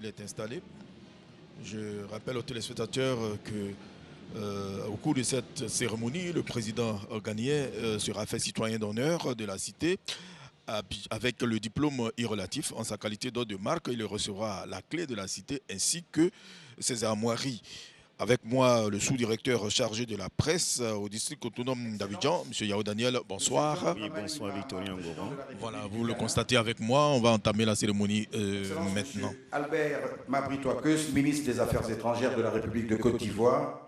qu'il est installé. Je rappelle aux téléspectateurs que au cours de cette cérémonie, le président ghanéen sera fait citoyen d'honneur de la cité avec le diplôme irrelatif. En sa qualité d'hôte de marque, il recevra la clé de la cité ainsi que ses armoiries. Avec moi, le sous-directeur chargé de la presse au district autonome d'Abidjan, M. Yao Daniel, bonsoir. Oui, bonsoir Victorien Ngoron. Voilà, vous le constatez avec moi, on va entamer la cérémonie maintenant. Monsieur Albert Mabry-Touakeus, ministre des Affaires étrangères de la République de Côte d'Ivoire,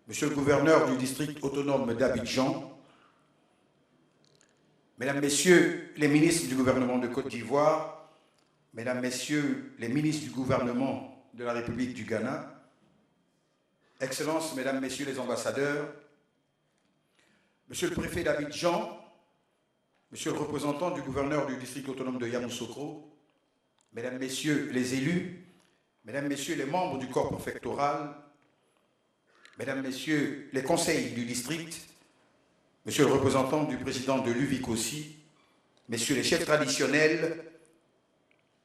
Monsieur le gouverneur du district autonome d'Abidjan, Mesdames, Messieurs les ministres du gouvernement de Côte d'Ivoire, Mesdames, Messieurs les ministres du gouvernement de la République du Ghana, Excellences, Mesdames, Messieurs les ambassadeurs, Monsieur le préfet d'Abidjan, Monsieur le représentant du gouverneur du district autonome de Yamoussoukro, Mesdames, Messieurs les élus, Mesdames, Messieurs les membres du corps préfectoral, Mesdames, Messieurs les conseils du district, Monsieur le représentant du président de l'UVIC-OSI, Messieurs les chefs traditionnels,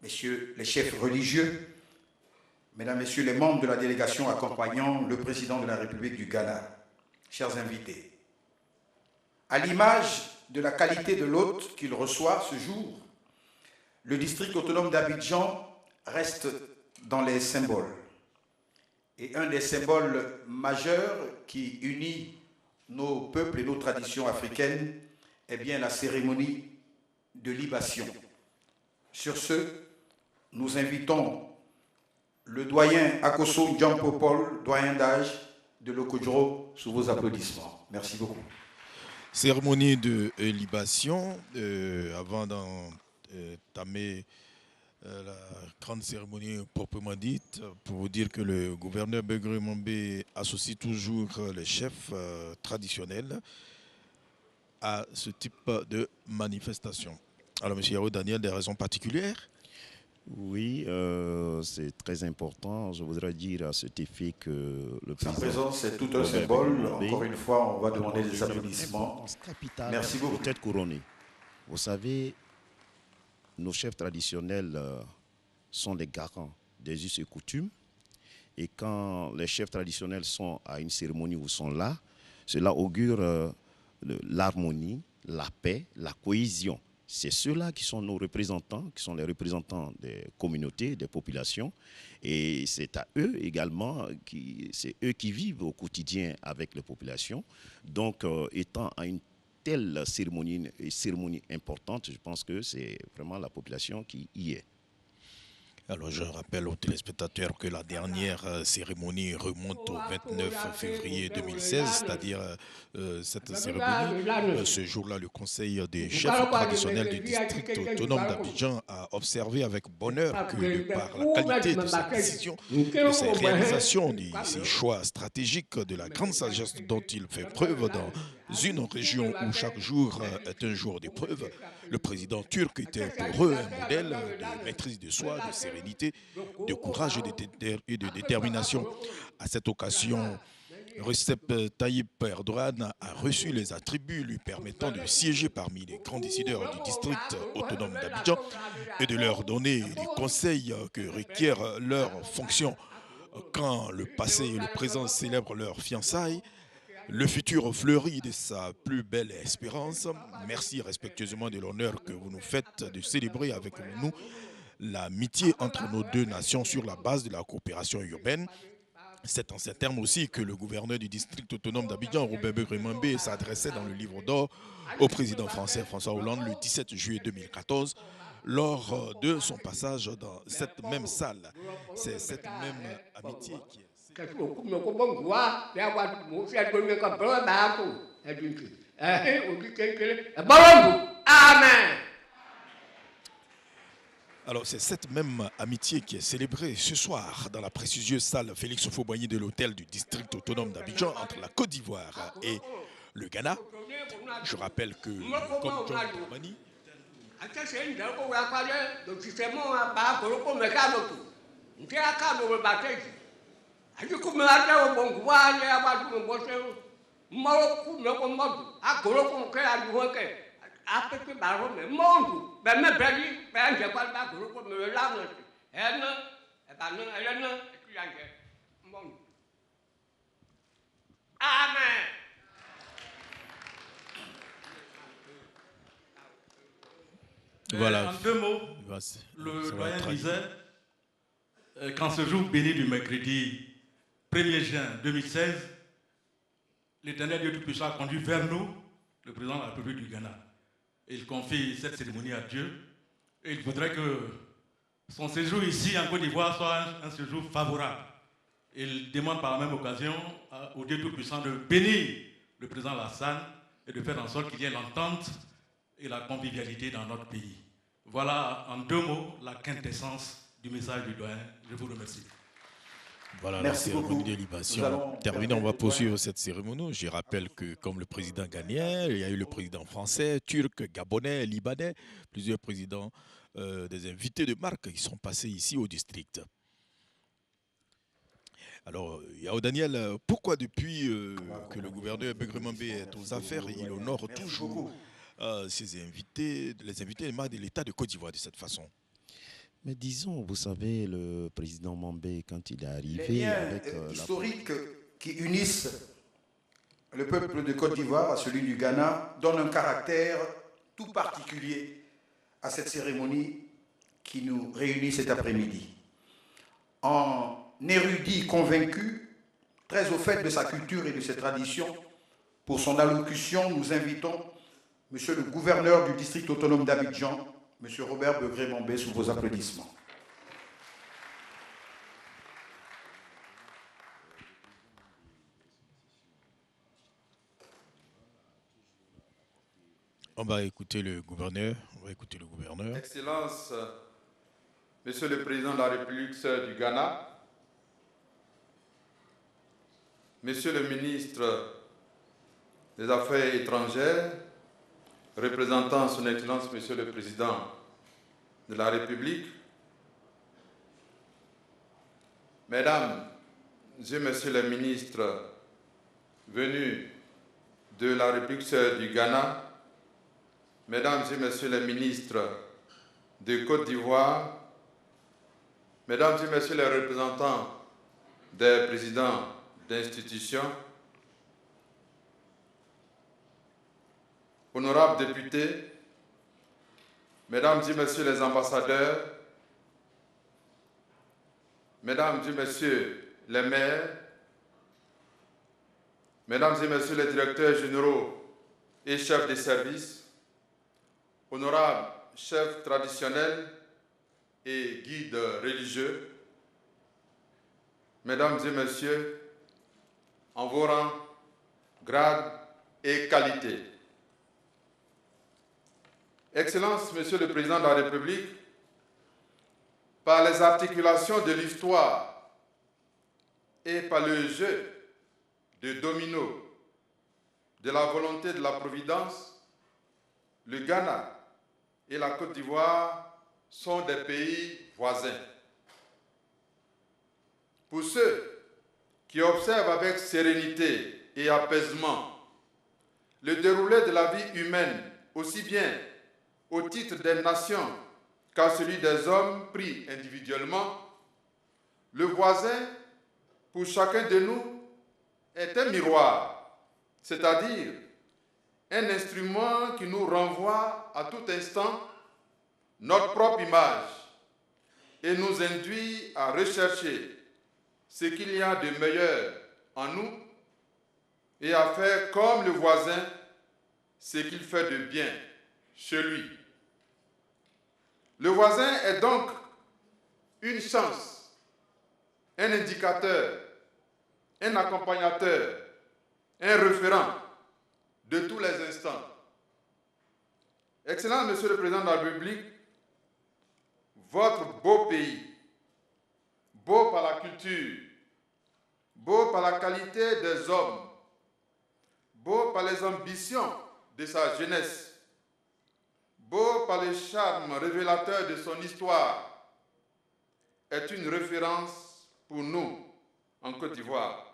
Messieurs les chefs religieux, Mesdames, Messieurs les membres de la délégation accompagnant le président de la République du Ghana, chers invités, à l'image de la qualité de l'hôte qu'il reçoit ce jour, le district autonome d'Abidjan reste dans les symboles. Et un des symboles majeurs qui unit nos peuples et nos traditions africaines est bien la cérémonie de libation. Sur ce, nous invitons le doyen Akoso Ndjampopol, doyen d'âge de l'Okodjoro, sous vos applaudissements. Merci beaucoup. Cérémonie de libation, avant d'entamer la grande cérémonie proprement dite, pour vous dire que le gouverneur Begré Mambé associe toujours les chefs traditionnels à ce type de manifestation. Alors, M. Yao Daniel, des raisons particulières? Oui, c'est très important. Je voudrais dire à cet effet que le président... Sa présence est tout un symbole. Encore une fois, on va demander des applaudissements. Merci beaucoup. Peut-être couronné. Vous savez, nos chefs traditionnels sont les garants des us et coutumes. Et quand les chefs traditionnels sont à une cérémonie ou sont là, cela augure l'harmonie, la paix, la cohésion. C'est ceux-là qui sont nos représentants, qui sont les représentants des communautés, des populations. Et c'est à eux également, c'est eux qui vivent au quotidien avec les populations. Donc, étant à une telle cérémonie importante, je pense que c'est vraiment la population qui y est. Alors je rappelle aux téléspectateurs que la dernière cérémonie remonte au 29 février 2016, c'est-à-dire cette cérémonie. Ce jour-là, le Conseil des chefs traditionnels du district autonome d'Abidjan a observé avec bonheur que, de par la qualité de ses décisions, de ses réalisations, de ses choix stratégiques, de la grande sagesse dont il fait preuve dans une région où chaque jour est un jour d'épreuve, le président turc était pour eux un modèle de maîtrise de soi, de sérénité, de courage et de détermination. À cette occasion, Recep Tayyip Erdogan a reçu les attributs lui permettant de siéger parmi les grands décideurs du district autonome d'Abidjan et de leur donner les conseils que requièrent leurs fonctions. Quand le passé et le présent célèbrent leurs fiançailles, le futur fleurit de sa plus belle espérance. Merci respectueusement de l'honneur que vous nous faites de célébrer avec nous l'amitié entre nos deux nations sur la base de la coopération urbaine. C'est en ces termes aussi que le gouverneur du district autonome d'Abidjan, Robert Begré Mambé, s'adressait dans le livre d'or au président français François Hollande le 17 juillet 2014 lors de son passage dans cette même salle. C'est cette même amitié qui est... Amen. Alors c'est cette même amitié qui est célébrée ce soir dans la prestigieuse salle Félix Houphouët-Boigny de l'hôtel du district autonome d'Abidjan entre la Côte d'Ivoire et le Ghana. Je rappelle que, comme John Dramani, Amen. Voilà. En deux mots, le doyen disait qu'en ce jour béni du mercredi 1er juin 2016, l'Éternel Dieu Tout-Puissant a conduit vers nous le président de la République du Ghana. Et il confie cette cérémonie à Dieu. Et il voudrait que son séjour ici en Côte d'Ivoire soit un séjour favorable. Il demande par la même occasion au Dieu Tout-Puissant de bénir le président Lassane et de faire en sorte qu'il y ait l'entente et la convivialité dans notre pays. Voilà en deux mots la quintessence du message du doyen. Je vous remercie. Voilà. Merci la cérémonie beaucoup. de libation terminée. On va poursuivre cette cérémonie. Je rappelle que comme le président ghanéen, il y a eu le président français, turc, gabonais, libanais, plusieurs présidents, des invités de marque qui sont passés ici au district. Alors, Yao Daniel, pourquoi depuis que le gouverneur Begremambé est aux affaires, il honore toujours ses invités, les invités de l'État de Côte d'Ivoire de cette façon? Mais disons, vous savez, le président Mambé, quand il est arrivé... Les liens avec historiques qui unissent le peuple de Côte d'Ivoire à celui du Ghana donnent un caractère tout particulier à cette cérémonie qui nous réunit cet après-midi. En érudit convaincu, très au fait de sa culture et de ses traditions, pour son allocution, nous invitons Monsieur le gouverneur du district autonome d'Abidjan, Monsieur Robert Begré-Mambé, sous vos applaudissements. On va écouter le gouverneur. Excellence, Monsieur le Président de la République du Ghana, Monsieur le ministre des Affaires étrangères, représentant Son Excellence Monsieur le Président de la République, Mesdames et Messieurs les ministres venus de la République du Ghana, Mesdames et Messieurs les ministres de Côte d'Ivoire, Mesdames et Messieurs les représentants des présidents d'institutions, honorables députés, Mesdames et Messieurs les ambassadeurs, Mesdames et Messieurs les maires, Mesdames et Messieurs les directeurs généraux et chefs des services, honorables chefs traditionnels et guides religieux, Mesdames et Messieurs, en vos rangs, grades et qualités. Excellence, Monsieur le Président de la République, par les articulations de l'histoire et par le jeu de dominos de la volonté de la Providence, le Ghana et la Côte d'Ivoire sont des pays voisins. Pour ceux qui observent avec sérénité et apaisement le déroulé de la vie humaine, aussi bien au titre des nations qu'à celui des hommes pris individuellement, le voisin, pour chacun de nous, est un miroir, c'est-à-dire un instrument qui nous renvoie à tout instant notre propre image et nous induit à rechercher ce qu'il y a de meilleur en nous et à faire comme le voisin ce qu'il fait de bien chez lui. Le voisin est donc une chance, un indicateur, un accompagnateur, un référent de tous les instants. Excellent Monsieur le Président de la République, votre beau pays, beau par la culture, beau par la qualité des hommes, beau par les ambitions de sa jeunesse, beau par le charme révélateur de son histoire, est une référence pour nous en Côte d'Ivoire.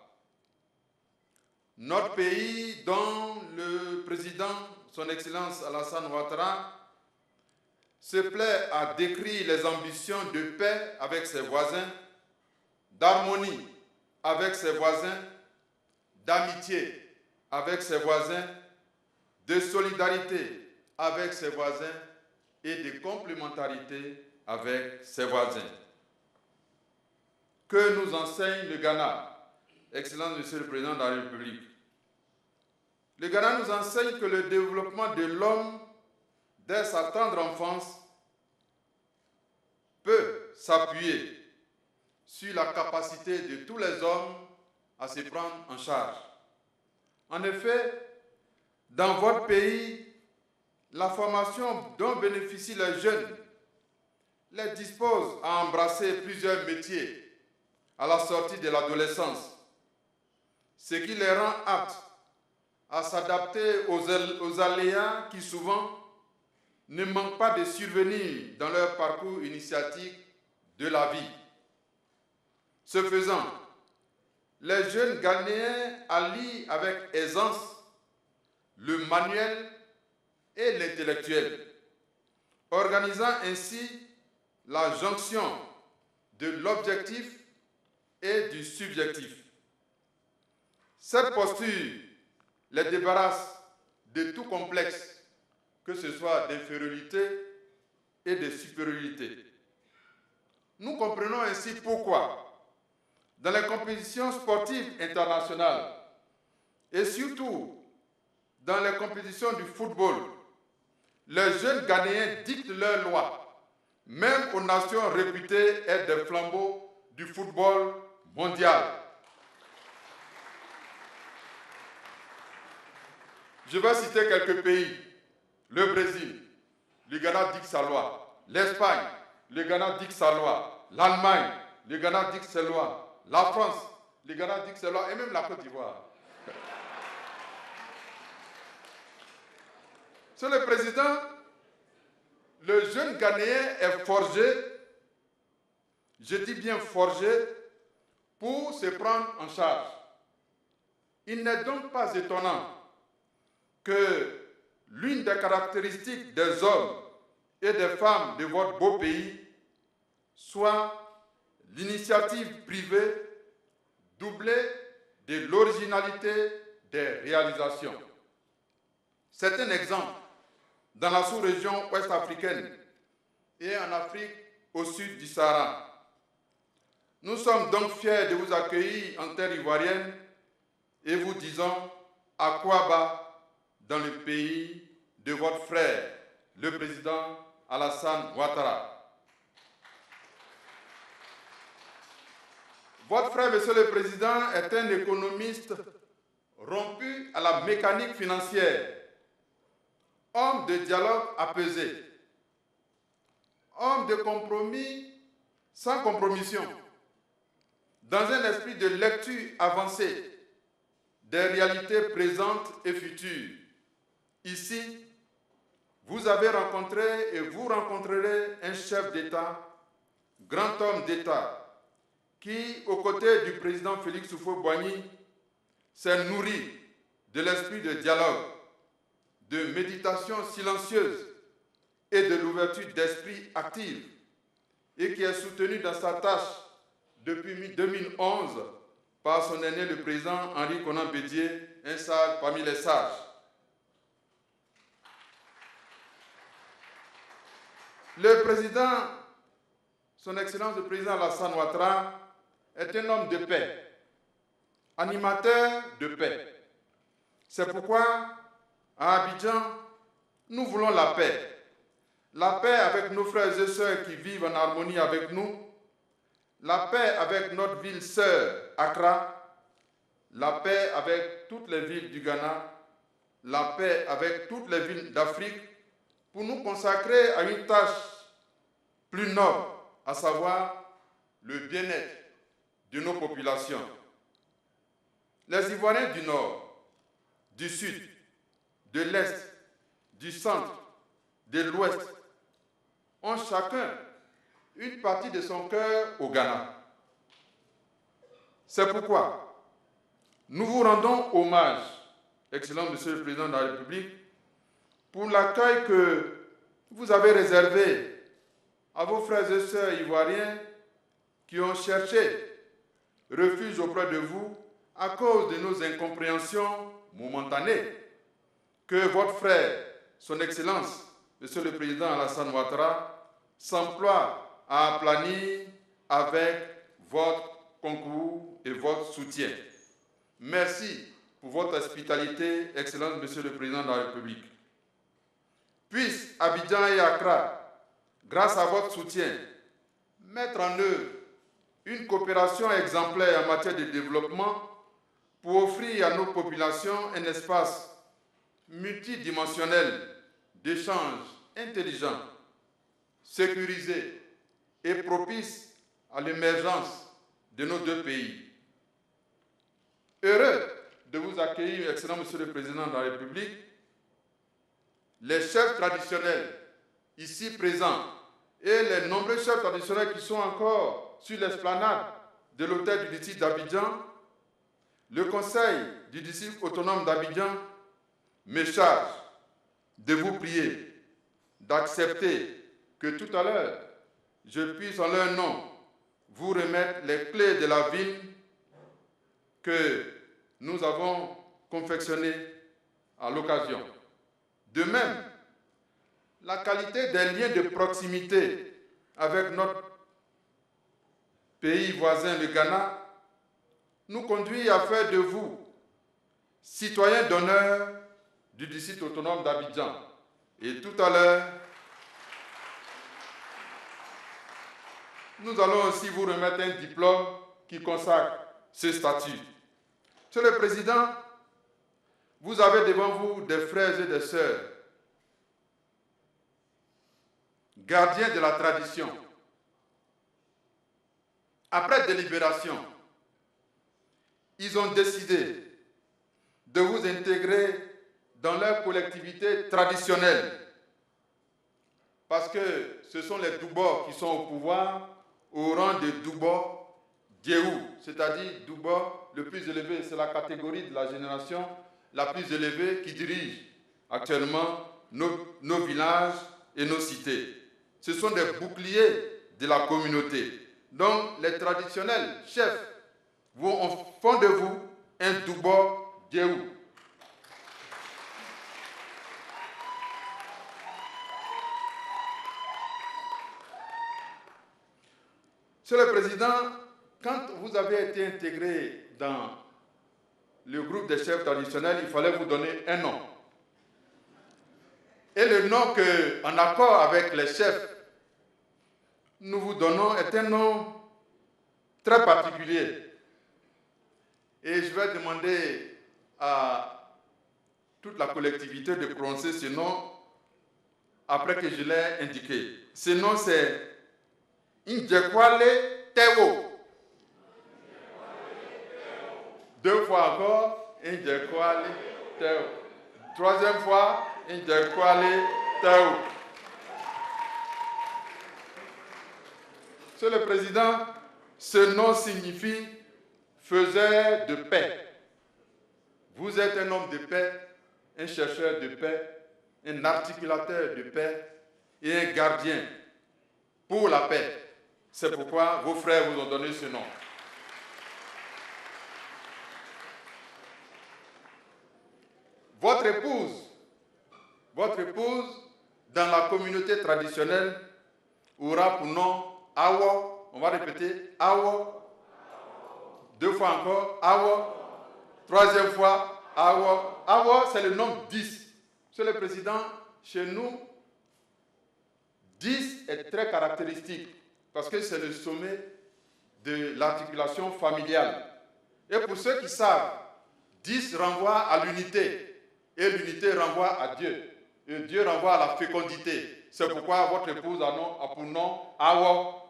Notre pays, dont le président, son Excellence Alassane Ouattara, se plaît à décrire les ambitions de paix avec ses voisins, d'harmonie avec ses voisins, d'amitié avec ses voisins, de solidarité avec ses voisins et de complémentarité avec ses voisins. Que nous enseigne le Ghana, Excellence Monsieur le Président de la République? Le Ghana nous enseigne que le développement de l'homme dès sa tendre enfance peut s'appuyer sur la capacité de tous les hommes à se prendre en charge. En effet, dans votre pays, la formation dont bénéficient les jeunes les dispose à embrasser plusieurs métiers à la sortie de l'adolescence, ce qui les rend aptes à s'adapter aux aléas qui souvent ne manquent pas de survenir dans leur parcours initiatique de la vie. Ce faisant, les jeunes Ghanéens allient avec aisance le manuel et l'intellectuel, organisant ainsi la jonction de l'objectif et du subjectif. Cette posture les débarrasse de tout complexe, que ce soit d'infériorité et de supériorité. Nous comprenons ainsi pourquoi, dans les compétitions sportives internationales et surtout dans les compétitions du football, les jeunes Ghanéens dictent leurs lois, même aux nations réputées être des flambeaux du football mondial. Je vais citer quelques pays. Le Brésil, le Ghana dicte sa loi. L'Espagne, le Ghana dicte sa loi. L'Allemagne, le Ghana dicte ses lois. La France, le Ghana dicte ses lois. Et même la Côte d'Ivoire. Sur le président, le jeune Ghanéen est forgé, je dis bien forgé, pour se prendre en charge. Il n'est donc pas étonnant que l'une des caractéristiques des hommes et des femmes de votre beau pays soit l'initiative privée doublée de l'originalité des réalisations. C'est un exemple dans la sous-région ouest-africaine et en Afrique au sud du Sahara. Nous sommes donc fiers de vous accueillir en terre ivoirienne et vous disons à Kouaba, dans le pays de votre frère, le président Alassane Ouattara. Votre frère, monsieur le président, est un économiste rompu à la mécanique financière, homme de dialogue apaisé, homme de compromis sans compromission, dans un esprit de lecture avancée des réalités présentes et futures. Ici, vous avez rencontré et vous rencontrerez un chef d'État, grand homme d'État, qui, aux côtés du président Félix Houphouët-Boigny, s'est nourri de l'esprit de dialogue, de méditation silencieuse et de l'ouverture d'esprit active, et qui est soutenu dans sa tâche depuis 2011 par son aîné, le président Henri Konan Bédié, un sage parmi les sages. Le président, son Excellence le président Alassane Ouattara, est un homme de paix, animateur de paix. C'est pourquoi, à Abidjan, nous voulons la paix. La paix avec nos frères et sœurs qui vivent en harmonie avec nous, la paix avec notre ville sœur, Accra, la paix avec toutes les villes du Ghana, la paix avec toutes les villes d'Afrique, pour nous consacrer à une tâche plus noble, à savoir le bien-être de nos populations. Les Ivoiriens du Nord, du Sud, de l'Est, du Centre, de l'Ouest ont chacun une partie de son cœur au Ghana. C'est pourquoi nous vous rendons hommage, Excellent Monsieur le Président de la République, pour l'accueil que vous avez réservé à vos frères et sœurs ivoiriens qui ont cherché refuge auprès de vous à cause de nos incompréhensions momentanées, que votre frère, son Excellence, Monsieur le Président Alassane Ouattara, s'emploie à aplanir avec votre concours et votre soutien. Merci pour votre hospitalité, Excellence, Monsieur le Président de la République. Puisse Abidjan et Accra, grâce à votre soutien, mettre en œuvre une coopération exemplaire en matière de développement pour offrir à nos populations un espace multidimensionnel d'échanges intelligents, sécurisés et propices à l'émergence de nos deux pays. Heureux de vous accueillir, Excellent Monsieur le Président de la République, les chefs traditionnels ici présents et les nombreux chefs traditionnels qui sont encore sur l'esplanade de l'hôtel du district d'Abidjan, le Conseil du district autonome d'Abidjan me charge de vous prier d'accepter que tout à l'heure, je puisse en leur nom vous remettre les clés de la ville que nous avons confectionnées à l'occasion. De même, la qualité des liens de proximité avec notre pays voisin, le Ghana, nous conduit à faire de vous citoyens d'honneur du district autonome d'Abidjan. Et tout à l'heure, nous allons aussi vous remettre un diplôme qui consacre ce statut. Monsieur le Président, vous avez devant vous des frères et des sœurs, gardiens de la tradition. Après délibération, ils ont décidé de vous intégrer dans leur collectivité traditionnelle, parce que ce sont les Doubors qui sont au pouvoir au rang de Doubor Diéou, c'est-à-dire Doubor le plus élevé, c'est la catégorie de la génération la plus élevée qui dirige actuellement nos villages et nos cités. Ce sont des boucliers de la communauté. Donc les traditionnels chefs font de vous un Doubor Diéou. Monsieur le Président, quand vous avez été intégré dans le groupe des chefs traditionnels, il fallait vous donner un nom. Et le nom que, en accord avec les chefs, nous vous donnons est un nom très particulier. Et je vais demander à toute la collectivité de prononcer ce nom après que je l'ai indiqué. Ce nom, c'est Indjekwale Tewo. Deux fois encore, Indjekwale Tewo. Troisième fois, Indjekwale Tewo. Monsieur le Président, ce nom signifie faiseur de paix. Vous êtes un homme de paix, un chercheur de paix, un articulateur de paix et un gardien pour la paix. C'est pourquoi vos frères vous ont donné ce nom. Votre épouse, dans la communauté traditionnelle, aura pour nom Awo. On va répéter Awo. Deux fois encore Awo. Troisième fois Awo. Awo, c'est le nombre 10. Monsieur le Président, chez nous, 10 est très caractéristique parce que c'est le sommet de l'articulation familiale. Et pour ceux qui savent, 10 renvoie à l'unité et l'unité renvoie à Dieu. Et Dieu renvoie à la fécondité. C'est pourquoi votre épouse a pour nom Awo.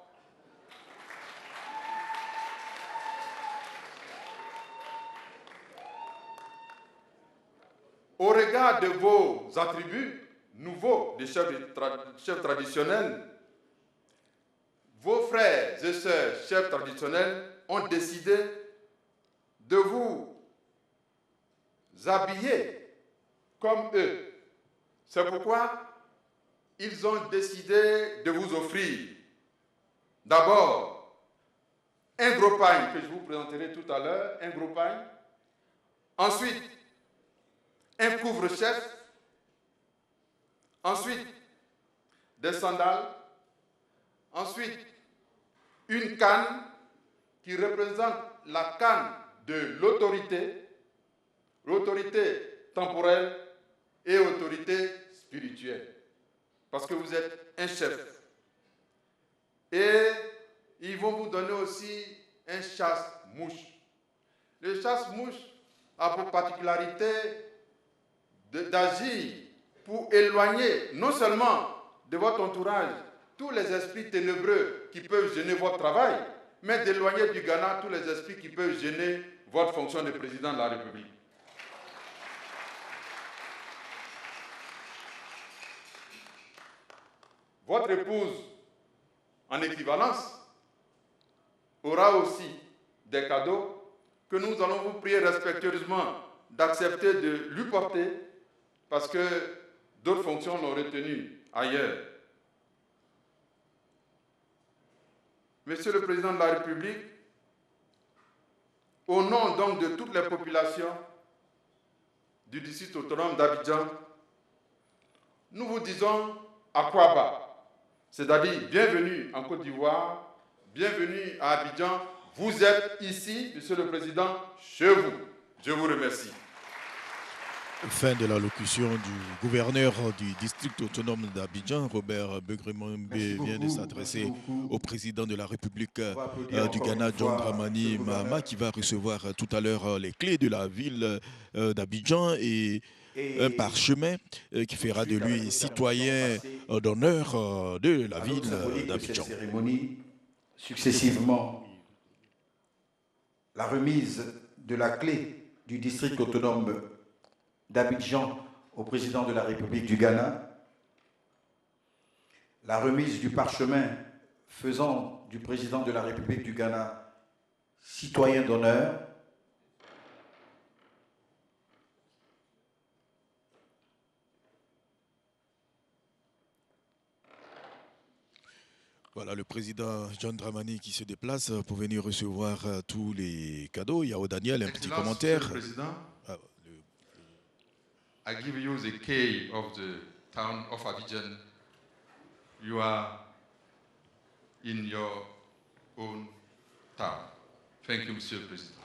Au regard de vos attributs nouveaux des chefs traditionnels, vos frères et sœurs chefs traditionnels ont décidé de vous habiller comme eux. C'est pourquoi ils ont décidé de vous offrir d'abord un gros pain que je vous présenterai tout à l'heure, un gros pain. Ensuite, un couvre-chef. Ensuite, des sandales. Ensuite, une canne qui représente la canne de l'autorité temporelle et autorité spirituelle. Parce que vous êtes un chef. Et ils vont vous donner aussi un chasse-mouche. Le chasse-mouche a pour particularité d'agir pour éloigner non seulement de votre entourage tous les esprits ténébreux qui peuvent gêner votre travail, mais d'éloigner du Ghana tous les esprits qui peuvent gêner votre fonction de président de la République. Votre épouse, en équivalence, aura aussi des cadeaux que nous allons vous prier respectueusement d'accepter de lui porter parce que d'autres fonctions l'ont retenu ailleurs. Monsieur le Président de la République, au nom donc de toutes les populations du district autonome d'Abidjan, nous vous disons Akwaba, c'est-à-dire bienvenue en Côte d'Ivoire, bienvenue à Abidjan. Vous êtes ici, Monsieur le Président, chez vous. Je vous remercie. Fin de l'allocution du gouverneur du district autonome d'Abidjan, Robert Begremombe, vient de s'adresser au président de la République du Ghana, John Dramani Mahama, qui va recevoir tout à l'heure les clés de la ville d'Abidjan et un parchemin qui fera de lui citoyen d'honneur de la ville d'Abidjan. Successivement, la remise de la clé du district autonome d'Abidjan au président de la République du Ghana, la remise du parchemin faisant du président de la République du Ghana citoyen d'honneur, Voilà le président John Dramani qui se déplace pour venir recevoir tous les cadeaux. Yao Daniel, un petit commentaire. Monsieur le Président, I give you the key of the town of Abidjan. You are in your own town. Thank you, Monsieur le Président.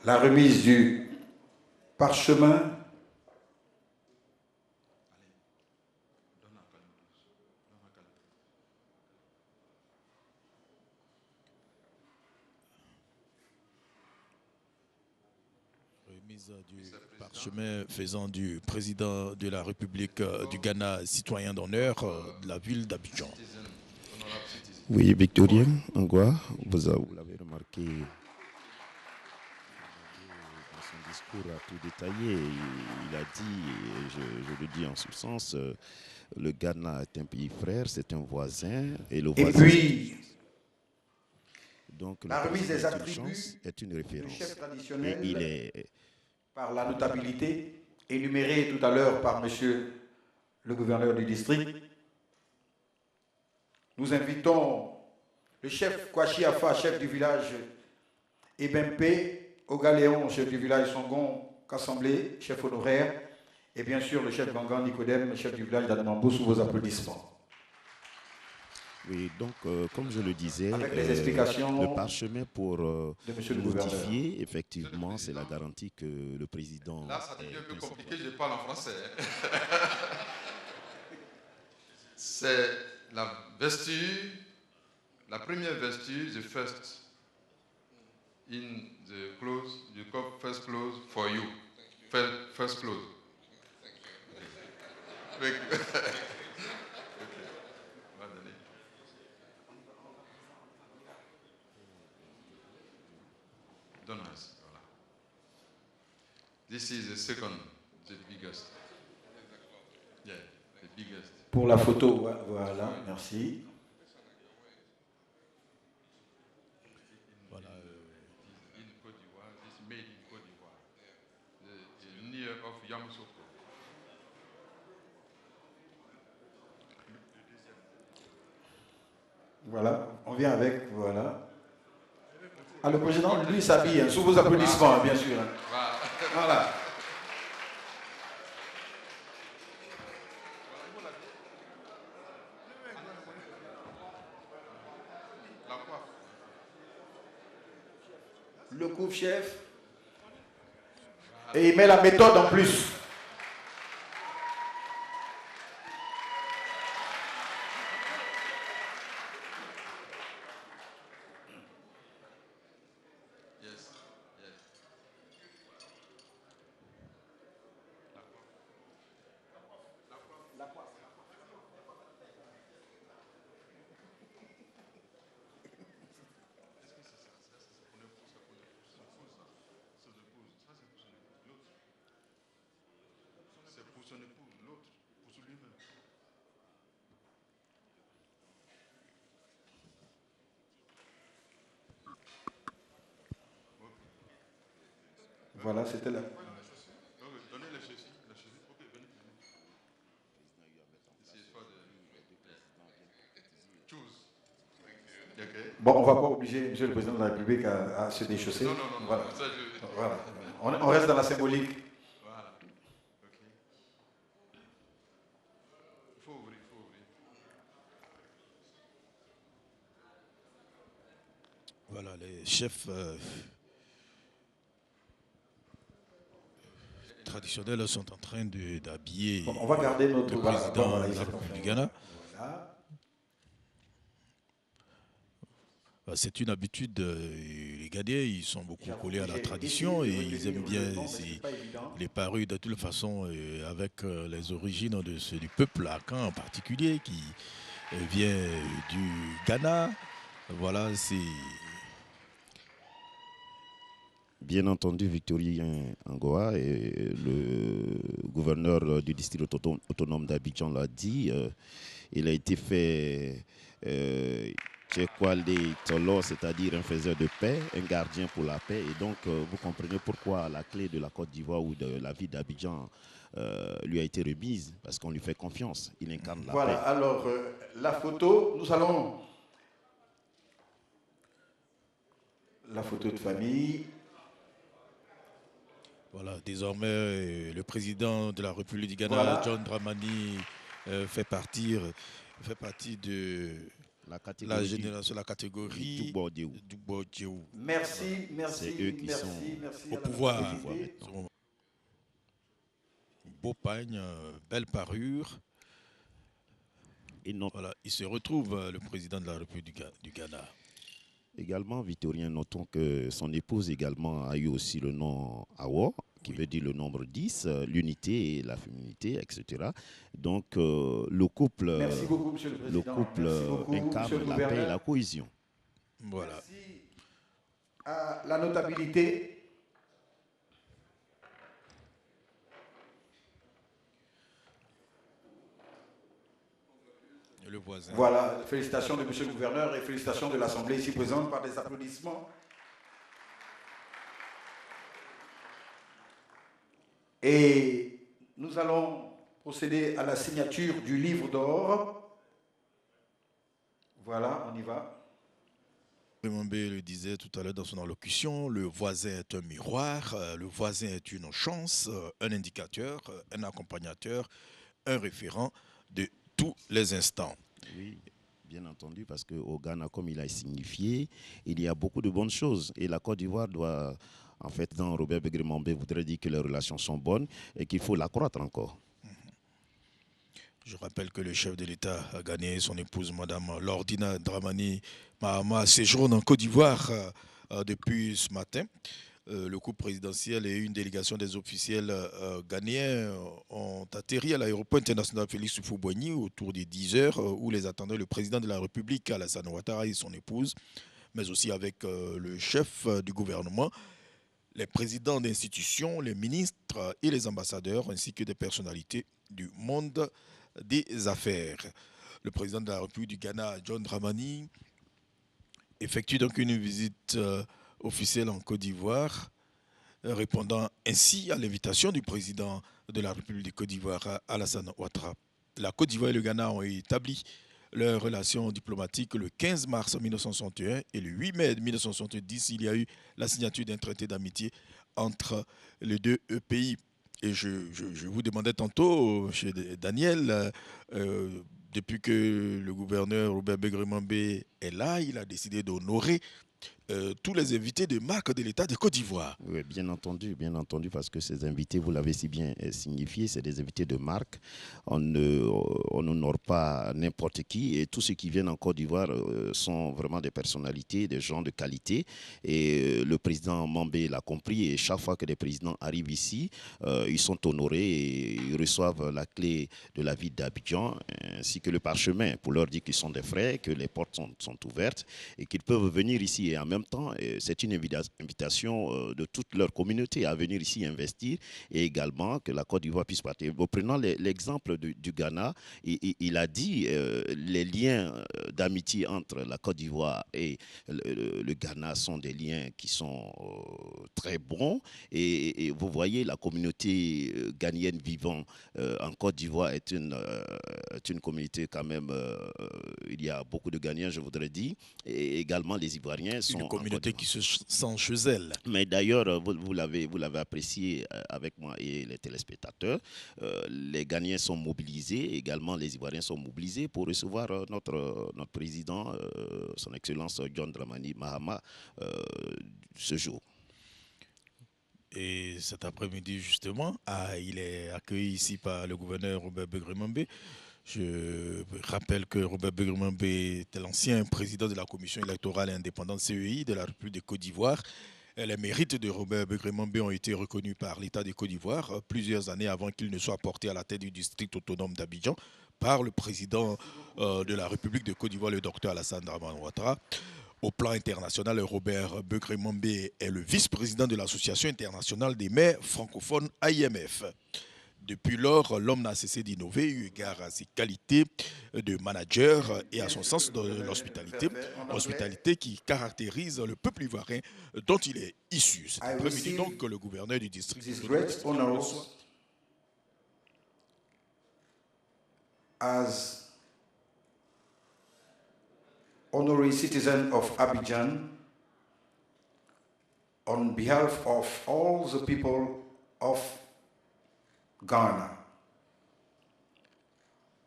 la remise du parchemin du parchemin faisant du président de la République du Ghana citoyen d'honneur de la ville d'Abidjan. Oui, Victorien Angwa, vous l'avez remarqué dans son discours à tout détaillé. Il a dit, je le dis en ce sens, le Ghana est un pays frère, c'est un voisin. Et puis, donc, la remise des attributs est une référence. du chef traditionnel et il est par la notabilité, énumérée tout à l'heure par monsieur le gouverneur du district. Nous invitons le chef Kwashi Afa, chef du village Ebempe, Ogaléon, chef du village Songon, Kassemblé, chef honoraire, et bien sûr le chef Gangan Nicodème, chef du village d'Adamambo, sous vos applaudissements. Oui, donc comme je le disais, avec les explications le parchemin pour notifier, effectivement, c'est la garantie que le président... Là, ça devient un peu compliqué, je parle en français. C'est la vesture, la première vesture, the first in the clothes, you call first clothes for you. First clothes. Thank you. Donors. This is the second, the biggest. Yeah, the biggest. Pour la photo, voilà, merci. Voilà. Voilà, on vient avec, voilà. Ah, le président, lui, s'habille, hein, sous vos applaudissements, bien sûr. Hein. Voilà. Le coupe-chef. Et il met la méthode en plus. Voilà, c'était là. Bon, on ne va pas obliger M. le Président de la République à se déchausser. Non. Voilà. Ça, Voilà. On reste dans la symbolique. Voilà. Ok. Il faut ouvrir. Voilà, les chefs traditionnels sont en train d'habiller Bon, on va garder notre le président de la République du Ghana. Voilà. C'est une habitude, les Ghanais, ils sont beaucoup collés à la tradition et ils aiment bien les parures de toute façon avec les origines du peuple Akan en particulier qui vient du Ghana. Voilà, c'est... Bien entendu, Victorien Angoa, et le gouverneur du district autonome d'Abidjan l'a dit, il a été fait c'est-à-dire un faiseur de paix, un gardien pour la paix. Et donc, vous comprenez pourquoi la clé de la Côte d'Ivoire ou de la ville d'Abidjan lui a été remise, parce qu'on lui fait confiance. Il incarne la paix. Voilà, alors, la photo, nous allons... La photo de famille... Voilà, désormais, le président de la République du Ghana, voilà. John Dramani, fait partie de la génération, la catégorie du Bodjéou. Merci. C'est eux qui sont au pouvoir. Beau pagne, belle parure. Voilà, il se retrouve, le président de la République du Ghana. Également, Victorien, notons que son épouse également a eu aussi le nom Awo, qui veut dire le nombre 10, l'unité et la féminité, etc. Donc, le couple, Merci beaucoup, Monsieur le Président. le couple incarne la paix et la cohésion. Voilà. Merci à la notabilité. Le voisin. Voilà, félicitations de Monsieur le Gouverneur et félicitations de l'Assemblée ici présente par des applaudissements. Et nous allons procéder à la signature du livre d'or. Voilà, on y va. Remembe le disait tout à l'heure dans son allocution, le voisin est un miroir, le voisin est une chance, un indicateur, un accompagnateur, un référent de tous les instants. Oui, bien entendu, parce qu'au Ghana, comme il a signifié, il y a beaucoup de bonnes choses. Et la Côte d'Ivoire doit, en fait, dans Robert Begré-Mambé voudrait dire que les relations sont bonnes et qu'il faut l'accroître encore. Je rappelle que le chef de l'État a gagné son épouse, Mme Lordina Dramani Mahama, séjourne en Côte d'Ivoire depuis ce matin. Le couple présidentiel et une délégation des officiels ghanéens ont atterri à l'aéroport international Félix Houphouët-Boigny autour des 10 heures où les attendait le président de la République, Alassane Ouattara, et son épouse, mais aussi avec le chef du gouvernement, les présidents d'institutions, les ministres et les ambassadeurs, ainsi que des personnalités du monde des affaires. Le président de la République du Ghana, John Dramani, effectue donc une visite officielle en Côte d'Ivoire, répondant ainsi à l'invitation du président de la République de Côte d'Ivoire, Alassane Ouattara. La Côte d'Ivoire et le Ghana ont établi leurs relations diplomatiques le 15 mars 1961 et le 8 mai 1970, il y a eu la signature d'un traité d'amitié entre les deux pays. Et je vous demandais tantôt, chez Daniel, depuis que le gouverneur Robert Begremambé est là, il a décidé d'honorer tous les invités de marque de l'État de Côte d'Ivoire. Oui, bien entendu, parce que ces invités, vous l'avez si bien signifié, c'est des invités de marque. On n'honore pas n'importe qui, et tous ceux qui viennent en Côte d'Ivoire sont vraiment des personnalités, des gens de qualité. Et le président Mambé l'a compris, et chaque fois que les présidents arrivent ici, ils sont honorés et ils reçoivent la clé de la ville d'Abidjan, ainsi que le parchemin, pour leur dire qu'ils sont des frères, que les portes sont ouvertes et qu'ils peuvent venir ici. Et en même temps, c'est une invitation de toute leur communauté à venir ici investir, et également que la Côte d'Ivoire puisse partir. Bon, prenons l'exemple du Ghana. Il a dit les liens d'amitié entre la Côte d'Ivoire et le Ghana sont des liens qui sont très bons. Et vous voyez, la communauté ghanéenne vivant en Côte d'Ivoire est une communauté quand même, il y a beaucoup de Ghanéens, je voudrais dire, et également les Ivoiriens sont une communauté qui se sent chez elle. Mais d'ailleurs, vous l'avez apprécié avec moi et les téléspectateurs, les Ghanéens sont mobilisés, également les Ivoiriens sont mobilisés pour recevoir notre président, son Excellence John Dramani Mahama, ce jour. Et cet après-midi, justement, il est accueilli ici par le gouverneur Robert Begremambé. Je rappelle que Robert Begremambé était l'ancien président de la Commission électorale et indépendante CEI de la République de Côte d'Ivoire. Les mérites de Robert Begremambé ont été reconnus par l'État de Côte d'Ivoire plusieurs années avant qu'il ne soit porté à la tête du district autonome d'Abidjan par le président de la République de Côte d'Ivoire, le docteur Alassane Dramane Ouattara. Au plan international, Robert Begremambé est le vice-président de l'Association internationale des maires francophones AIMF. Depuis lors, l'homme n'a cessé d'innover eu égard à ses qualités de manager et à son sens de l'hospitalité qui caractérise le peuple ivoirien dont il est issu. C'est après-midi donc que le gouverneur du district as honorary citizen of Abidjan on behalf of all the people of Ghana.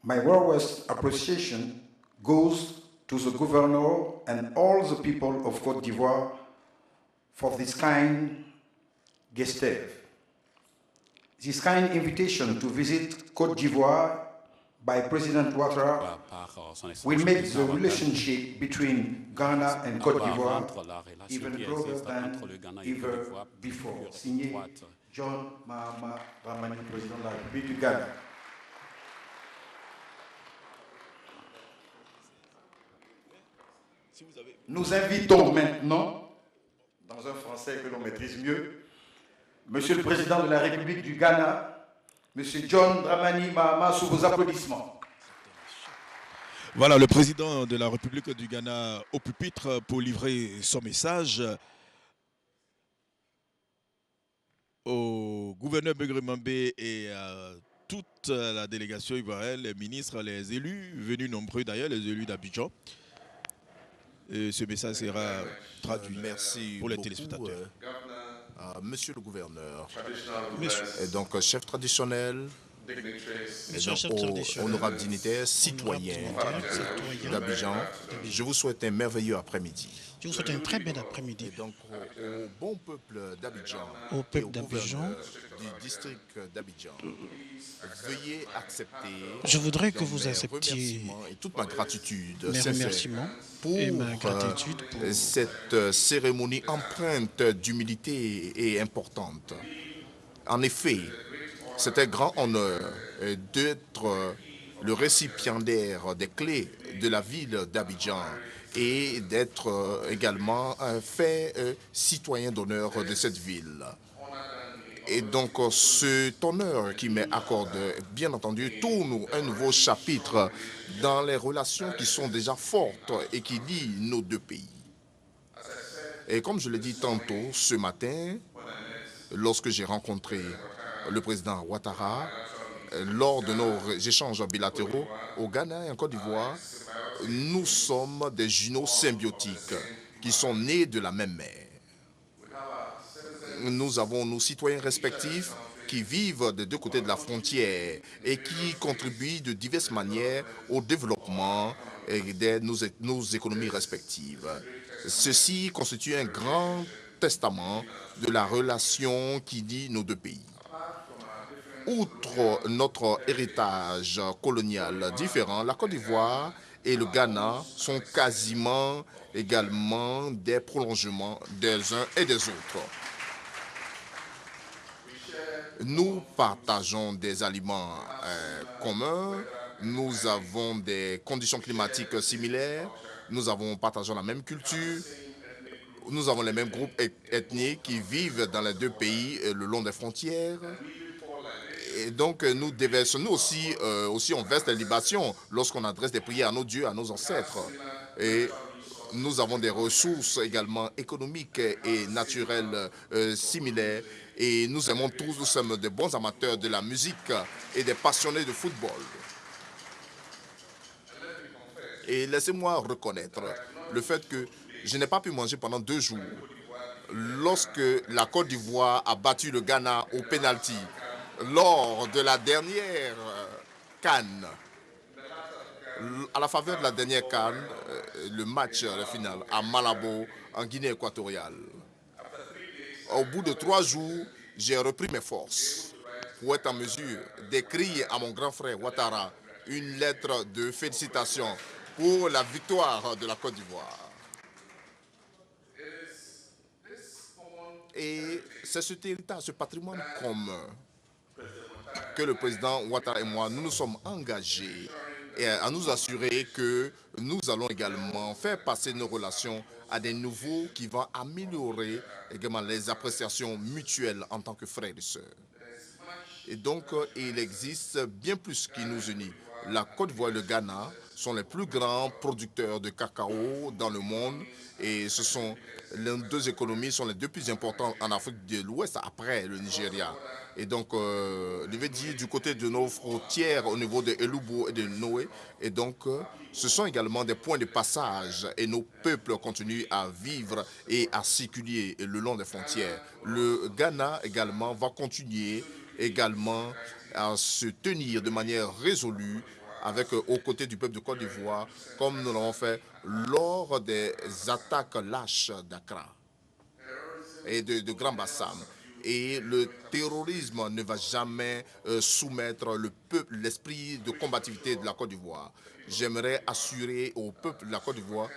My warmest appreciation goes to the governor and all the people of Côte d'Ivoire for this kind gesture. This kind invitation to visit Côte d'Ivoire by President Ouattara will make the relationship between Ghana and Côte d'Ivoire even closer than ever before. Signé John Mahama Dramani, président de la République du Ghana. Nous invitons maintenant, dans un français que l'on maîtrise mieux, Monsieur le Président de la République du Ghana, Monsieur John Dramani Mahama, sous vos applaudissements. Voilà, le président de la République du Ghana au pupitre pour livrer son message au gouverneur Begremambé et à toute la délégation ivoirienne, les ministres, les élus, venus nombreux d'ailleurs, les élus d'Abidjan. Ce message sera traduit. Merci pour les beaucoup, téléspectateurs. Monsieur le gouverneur, et donc chef traditionnel, et donc honorable dignitaire, citoyen d'Abidjan, je vous souhaite un merveilleux après-midi. Je vous souhaite un très bel après-midi. Et donc au bon peuple d'Abidjan, au peuple d'Abidjan, du district d'Abidjan, veuillez accepter. Je voudrais que vous acceptiez et toute ma gratitude, mes remerciements et ma gratitude pour cette cérémonie empreinte d'humilité et importante. En effet, c'est un grand honneur d'être le récipiendaire des clés de la ville d'Abidjan et d'être également fait citoyen d'honneur de cette ville. Et donc, cet honneur qui m'est accordé, bien entendu, tourne un nouveau chapitre dans les relations qui sont déjà fortes et qui lient nos deux pays. Et comme je l'ai dit tantôt, ce matin, lorsque j'ai rencontré le président Ouattara, lors de nos échanges bilatéraux au Ghana et en Côte d'Ivoire, nous sommes des jumeaux symbiotiques qui sont nés de la même mère. Nous avons nos citoyens respectifs qui vivent des deux côtés de la frontière et qui contribuent de diverses manières au développement de nos économies respectives. Ceci constitue un grand testament de la relation qui lie nos deux pays. Outre notre héritage colonial différent, la Côte d'Ivoire et le Ghana sont quasiment également des prolongements des uns et des autres. Nous partageons des aliments communs, nous avons des conditions climatiques similaires, nous partageons la même culture, nous avons les mêmes groupes ethniques qui vivent dans les deux pays le long des frontières. Et donc, nous aussi, on verse des libations lorsqu'on adresse des prières à nos dieux, à nos ancêtres. Et nous avons des ressources également économiques et naturelles similaires. Et nous aimons tous, nous sommes de bons amateurs de la musique et des passionnés de football. Et laissez-moi reconnaître le fait que je n'ai pas pu manger pendant 2 jours lorsque la Côte d'Ivoire a battu le Ghana au pénalty lors de la dernière CAN. À la faveur de la dernière CAN, le match final à Malabo, en Guinée équatoriale. Au bout de 3 jours, j'ai repris mes forces pour être en mesure d'écrire à mon grand frère Ouattara une lettre de félicitations pour la victoire de la Côte d'Ivoire. Et c'est cet héritage, ce patrimoine commun que le président Ouattara et moi, nous nous sommes engagés à nous assurer que nous allons également faire passer nos relations à des niveaux qui vont améliorer également les appréciations mutuelles en tant que frères et sœurs. Et donc, il existe bien plus qui nous unit. La Côte d'Ivoire et le Ghana sont les plus grands producteurs de cacao dans le monde et ce sont les 2 économies sont les 2 plus importantes en Afrique de l'Ouest après le Nigeria. Et donc, je vais dire du côté de nos frontières au niveau de Elubo et de Noé. Et donc, ce sont également des points de passage et nos peuples continuent à vivre et à circuler le long des frontières. Le Ghana également va continuer également à se tenir de manière résolue aux côtés du peuple de Côte d'Ivoire, comme nous l'avons fait lors des attaques lâches d'Accra et de Grand Bassam. Et le terrorisme ne va jamais soumettre le peuple, l'esprit de combativité de la Côte d'Ivoire. J'aimerais assurer au peuple de la Côte d'Ivoire,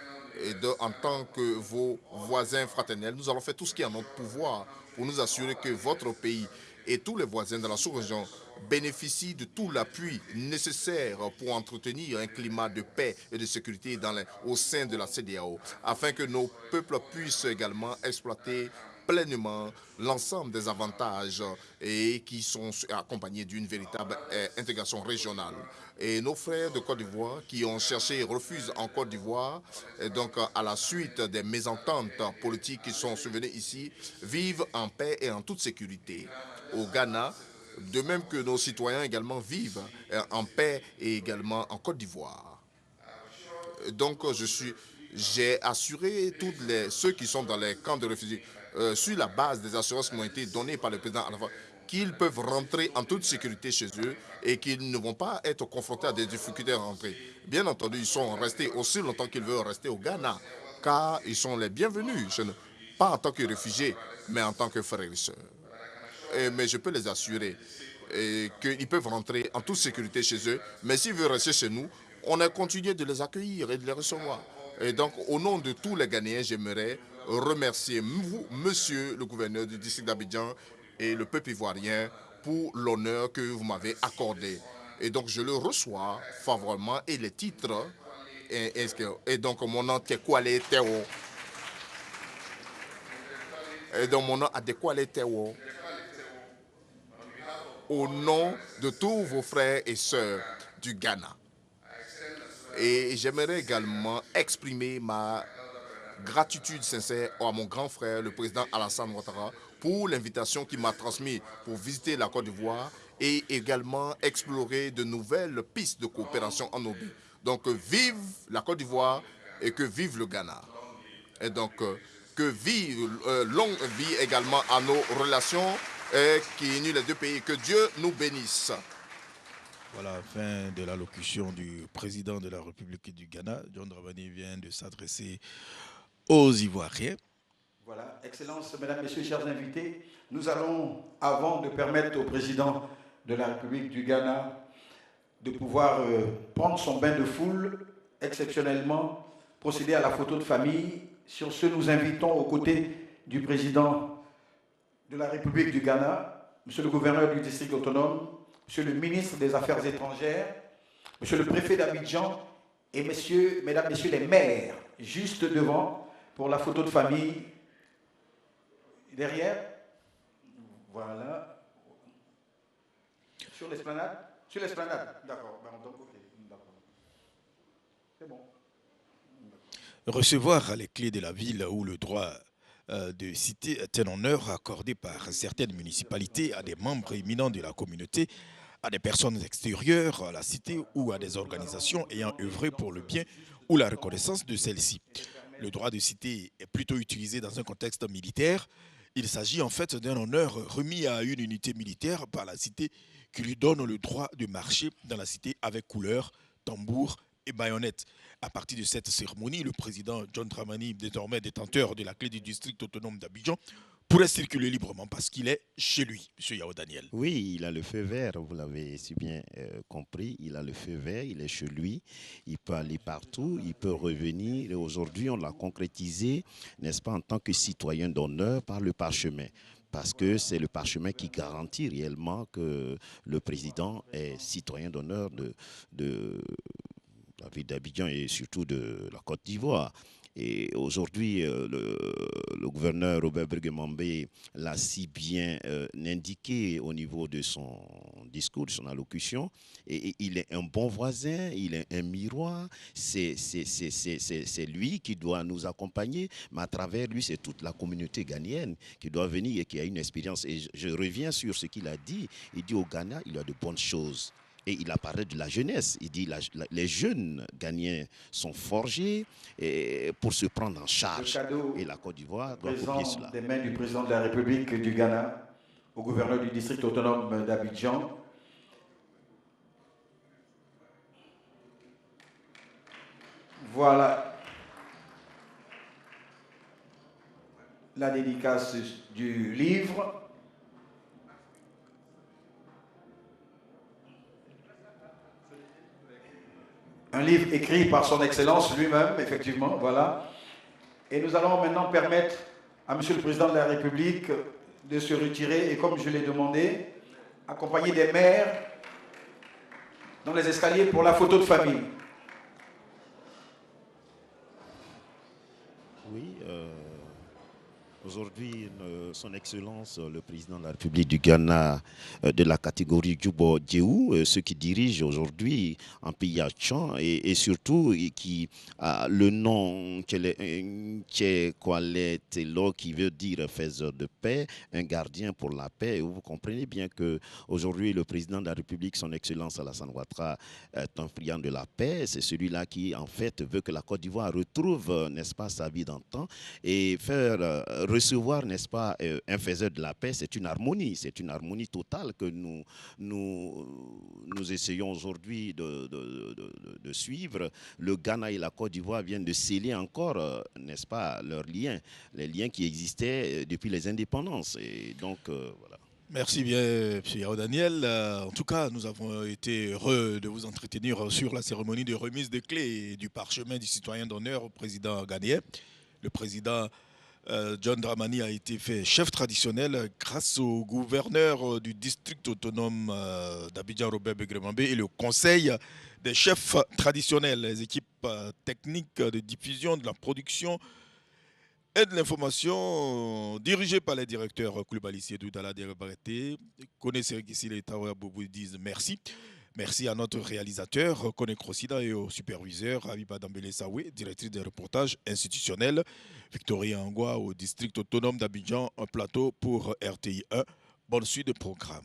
en tant que vos voisins fraternels, nous allons faire tout ce qui est en notre pouvoir pour nous assurer que votre pays et tous les voisins de la sous-région bénéficient de tout l'appui nécessaire pour entretenir un climat de paix et de sécurité au sein de la CEDEAO, afin que nos peuples puissent également exploiter pleinement l'ensemble des avantages et qui sont accompagnés d'une véritable intégration régionale. Et nos frères de Côte d'Ivoire qui ont cherché refuge en Côte d'Ivoire, donc à la suite des mésententes politiques qui sont survenues ici, vivent en paix et en toute sécurité. Au Ghana, de même que nos citoyens également vivent en paix et également en Côte d'Ivoire. Donc j'ai assuré tous ceux qui sont dans les camps de réfugiés, sur la base des assurances qui m'ont été données par le président Alpha, qu'ils peuvent rentrer en toute sécurité chez eux et qu'ils ne vont pas être confrontés à des difficultés à rentrer. Bien entendu, ils sont restés aussi longtemps qu'ils veulent rester au Ghana, car ils sont les bienvenus chez nous, pas en tant que réfugiés, mais en tant que frères et sœurs. Mais je peux les assurer qu'ils peuvent rentrer en toute sécurité chez eux, mais s'ils veulent rester chez nous, on a continué de les accueillir et de les recevoir. Et donc, au nom de tous les Ghanéens, j'aimerais remercier vous, monsieur le gouverneur du district d'Abidjan et le peuple ivoirien pour l'honneur que vous m'avez accordé. Et donc, je le reçois favorablement et les titres. Et donc, mon nom est Kwale Théo. Et donc, mon nom est Kwale Théo. au nom de tous vos frères et sœurs du Ghana. Et j'aimerais également exprimer ma gratitude sincère à mon grand frère, le président Alassane Ouattara, pour l'invitation qu'il m'a transmise pour visiter la Côte d'Ivoire et également explorer de nouvelles pistes de coopération en Obi. Donc vive la Côte d'Ivoire et que vive le Ghana. Et donc que vive, longue vie également à nos relations qui unissent les deux pays. Que Dieu nous bénisse. Voilà, fin de l'allocution du président de la République du Ghana. John Dramani vient de s'adresser aux Ivoiriens. Voilà, Excellences, Mesdames, Messieurs, chers invités, nous allons, avant de permettre au président de la République du Ghana de pouvoir prendre son bain de foule, exceptionnellement procéder à la photo de famille. Sur ce, nous invitons aux côtés du président de la République du Ghana, monsieur le gouverneur du district autonome, monsieur le ministre des Affaires étrangères, monsieur le préfet d'Abidjan et mesdames, messieurs les maires, juste devant pour la photo de famille. Derrière, voilà. Sur l'esplanade. Sur l'esplanade, d'accord. C'est bon. Recevoir les clés de la ville où le droit de cité est un honneur accordé par certaines municipalités à des membres éminents de la communauté, à des personnes extérieures à la cité ou à des organisations ayant œuvré pour le bien ou la reconnaissance de celle-ci. Le droit de cité est plutôt utilisé dans un contexte militaire. Il s'agit en fait d'un honneur remis à une unité militaire par la cité qui lui donne le droit de marcher dans la cité avec couleur, tambour et baïonnette. À partir de cette cérémonie, le président John Dramani, désormais détenteur de la clé du district autonome d'Abidjan, pourrait circuler librement parce qu'il est chez lui, M. Yao Daniel. Oui, il a le feu vert, vous l'avez si bien compris. Il a le feu vert, il est chez lui, il peut aller partout, il peut revenir. Et aujourd'hui, on l'a concrétisé, n'est-ce pas, en tant que citoyen d'honneur par le parchemin. Parce que c'est le parchemin qui garantit réellement que le président est citoyen d'honneur de la ville d'Abidjan et surtout de la Côte d'Ivoire. Et aujourd'hui, le gouverneur Robert Bergemambé l'a si bien indiqué au niveau de son discours, de son allocution. Et il est un bon voisin, il est un miroir. C'est lui qui doit nous accompagner, mais à travers lui, c'est toute la communauté ghanéenne qui doit venir et qui a une expérience. Et je reviens sur ce qu'il a dit. Il dit au Ghana, il y a de bonnes choses. Et il a parlé de la jeunesse. Il dit les jeunes Ghanéens sont forgés pour se prendre en charge. Et la Côte d'Ivoire doit copier cela. Des mains du président de la République du Ghana au gouverneur du district autonome d'Abidjan. Voilà la dédicace du livre. Un livre écrit par son Excellence lui-même, effectivement, voilà. Et nous allons maintenant permettre à Monsieur le Président de la République de se retirer et, comme je l'ai demandé, accompagné des maires dans les escaliers pour la photo de famille. Oui, aujourd'hui, son Excellence, le président de la République du Ghana, de la catégorie Djubo Djeou, ceux qui dirigent aujourd'hui en pays Tchan et surtout qui a le nom Tché Telo, qui veut dire faiseur de paix, un gardien pour la paix. Et vous comprenez bien qu'aujourd'hui, le président de la République, son Excellence Alassane Ouattara, est un friand de la paix. C'est celui-là qui, en fait, veut que la Côte d'Ivoire retrouve, n'est-ce pas, sa vie d'antan et faire recevoir, n'est-ce pas, un faiseur de la paix. C'est une harmonie totale que nous essayons aujourd'hui de suivre. Le Ghana et la Côte d'Ivoire viennent de sceller encore, n'est-ce pas, leurs liens, les liens qui existaient depuis les indépendances. Et donc, voilà. Merci bien, M. Yao Daniel. En tout cas, nous avons été heureux de vous entretenir sur la cérémonie de remise des clés du parchemin du citoyen d'honneur au président ghanéen. Le président John Dramani a été fait chef traditionnel grâce au gouverneur du district autonome d'Abidjan, Robert Bergemambé, et le conseil des chefs traditionnels, les équipes techniques de diffusion, de la production et de l'information dirigée par les directeurs Koulibaly Siedou Dala Barreté. Connaissez ici les Tawa Boubou disent merci. Merci à notre réalisateur Kone Krosida et au superviseur Habiba Dambele Sawe, directrice des reportages institutionnels. Victoria Angwa au district autonome d'Abidjan, un plateau pour RTI 1. Bonne suite de programme.